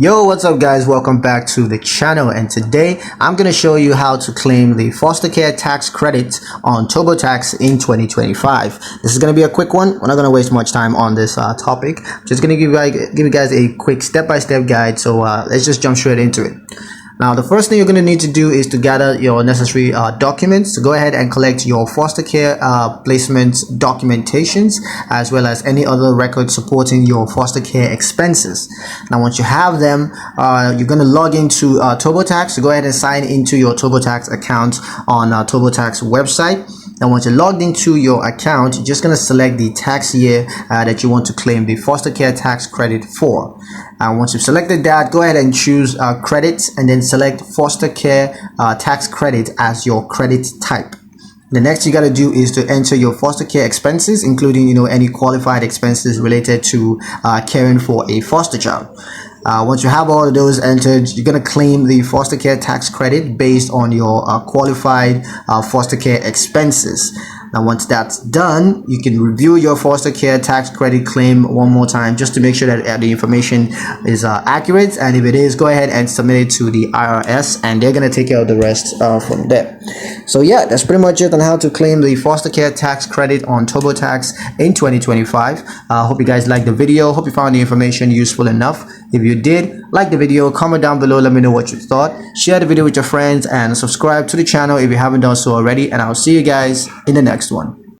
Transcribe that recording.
Yo, what's up guys, welcome back to the channel, and today I'm going to show you how to claim the foster care tax credit on Turbotax in 2025. This is going to be a quick one. We're not going to waste much time on this topic. Just going to give you guys a quick step-by-step guide, so let's just jump straight into it. Now, the first thing you're going to need to do is to gather your necessary documents. So go ahead and collect your foster care placement documentations, as well as any other records supporting your foster care expenses. Now, once you have them, you're going to log into Turbotax. So go ahead and sign into your Turbotax account on Turbotax website. Now, once you're logged into your account, you're just going to select the tax year that you want to claim the foster care tax credit for. Once you've selected that, go ahead and choose credits, and then select foster care tax credit as your credit type. The next you got to do is to enter your foster care expenses, including any qualified expenses related to caring for a foster child. Once you have all of those entered, you're going to claim the foster care tax credit based on your qualified foster care expenses. Now, once that's done, you can review your foster care tax credit claim one more time just to make sure that the information is accurate. And if it is, go ahead and submit it to the IRS, and they're going to take care of the rest from there. So yeah, that's pretty much it on how to claim the foster care tax credit on Turbotax in 2025. Hope you guys liked the video. Hope you found the information useful enough. If you did, like the video, comment down below, let me know what you thought. Share the video with your friends and subscribe to the channel if you haven't done so already, and I'll see you guys in the next one.